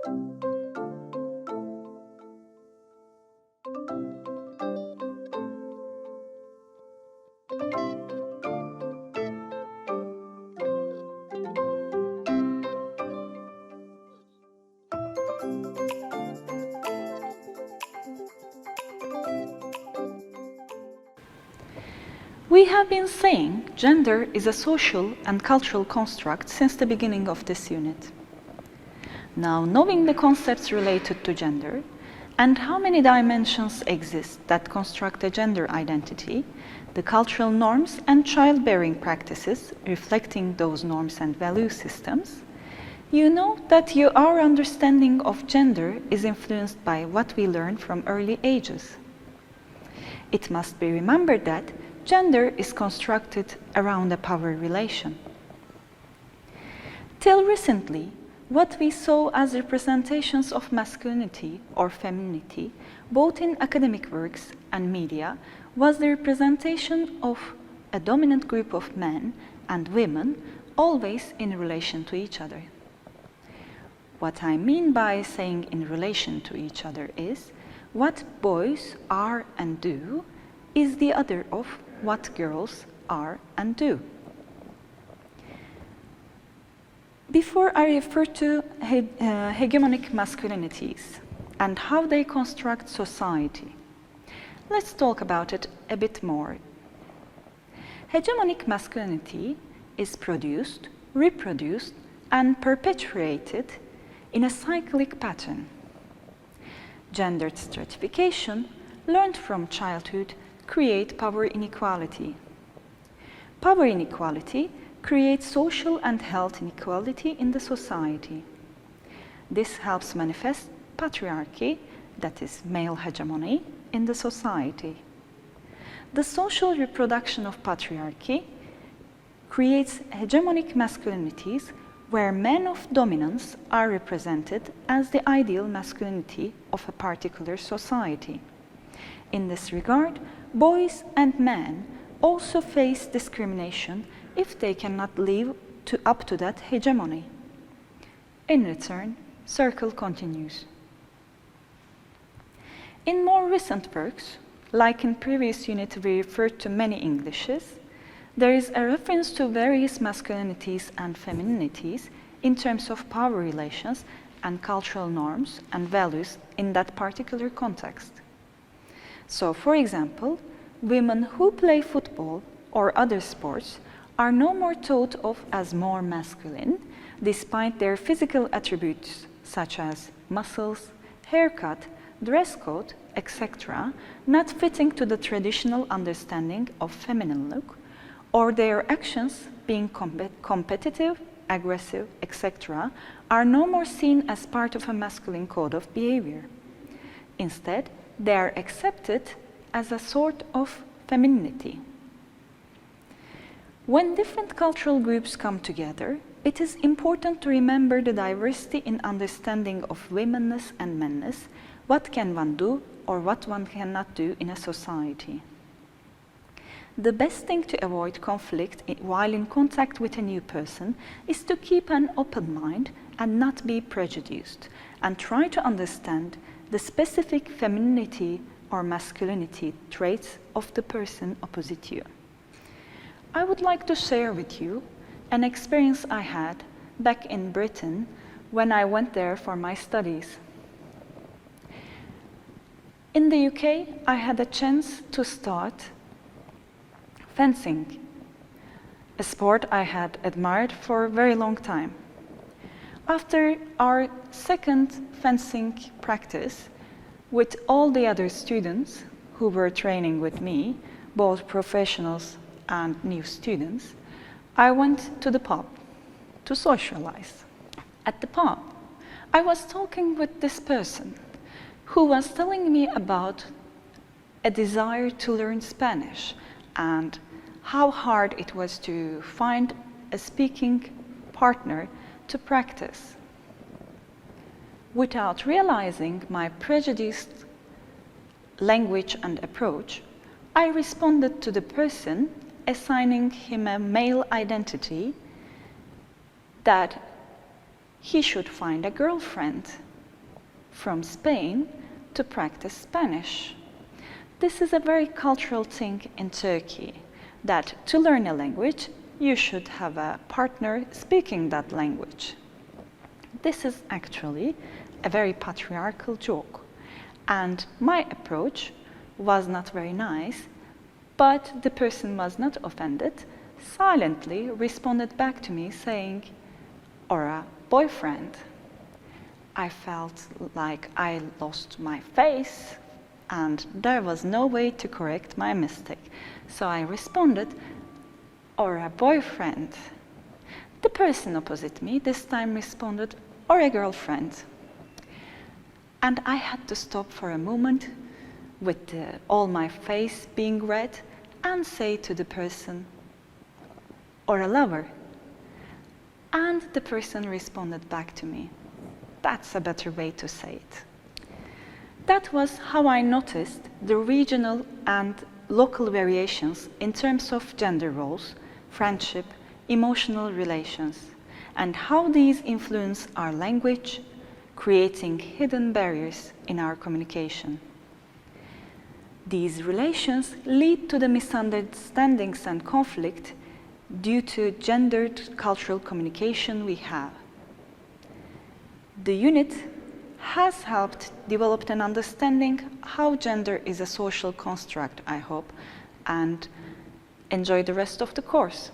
We have been saying gender is a social and cultural construct since the beginning of this unit. Now, knowing the concepts related to gender and how many dimensions exist that construct a gender identity, the cultural norms and childbearing practices reflecting those norms and value systems, you know that our understanding of gender is influenced by what we learn from early ages. It must be remembered that gender is constructed around a power relation. Till recently, what we saw as representations of masculinity or femininity, both in academic works and media, was the representation of a dominant group of men and women, always in relation to each other. What I mean by saying in relation to each other is, what boys are and do is the other of what girls are and do. Before I refer to hegemonic masculinities and how they construct society, let's talk about it a bit more. Hegemonic masculinity is produced, reproduced, and perpetuated in a cyclic pattern. Gendered stratification, learned from childhood, create power inequality. Power inequality creates social and health inequality in the society. This helps manifest patriarchy, that is male hegemony, in the society. The social reproduction of patriarchy creates hegemonic masculinities where men of dominance are represented as the ideal masculinity of a particular society. In this regard, boys and men also face discrimination if they cannot live up to that hegemony. In return, circle continues. In more recent works, like in previous unit we referred to many Englishes, there is a reference to various masculinities and femininities in terms of power relations and cultural norms and values in that particular context. So, for example, women who play football or other sports are no more thought of as more masculine, despite their physical attributes such as muscles, haircut, dress code, etc., not fitting to the traditional understanding of feminine look, or their actions being competitive, aggressive, etc., are no more seen as part of a masculine code of behavior. Instead, they are accepted as a sort of femininity. When different cultural groups come together, it is important to remember the diversity in understanding of womenness and menness, what can one do or what one cannot do in a society. The best thing to avoid conflict while in contact with a new person is to keep an open mind and not be prejudiced, and try to understand the specific femininity or masculinity traits of the person opposite you. I would like to share with you an experience I had back in Britain when I went there for my studies. In the UK, I had a chance to start fencing, a sport I had admired for a very long time. After our second fencing practice, with all the other students who were training with me, both professionals and new students, I went to the pub to socialize. At the pub, I was talking with this person who was telling me about a desire to learn Spanish and how hard it was to find a speaking partner to practice. Without realizing my prejudiced language and approach, I responded to the person, assigning him a male identity, that he should find a girlfriend from Spain to practice Spanish. This is a very cultural thing in Turkey, that to learn a language, you should have a partner speaking that language. This is actually a very patriarchal joke, and my approach was not very nice, but the person was not offended, silently responded back to me saying, "Or a boyfriend." I felt like I lost my face, and there was no way to correct my mistake. So I responded, "Or a boyfriend." The person opposite me this time responded, "Or a girlfriend." And I had to stop for a moment with all my face being red and say to the person, "Or a lover." And the person responded back to me, "That's a better way to say it." That was how I noticed the regional and local variations in terms of gender roles, friendship, emotional relations, and how these influence our language, creating hidden barriers in our communication. These relations lead to the misunderstandings and conflict due to gendered cultural communication we have. The unit has helped develop an understanding how gender is a social construct, I hope, and enjoy the rest of the course.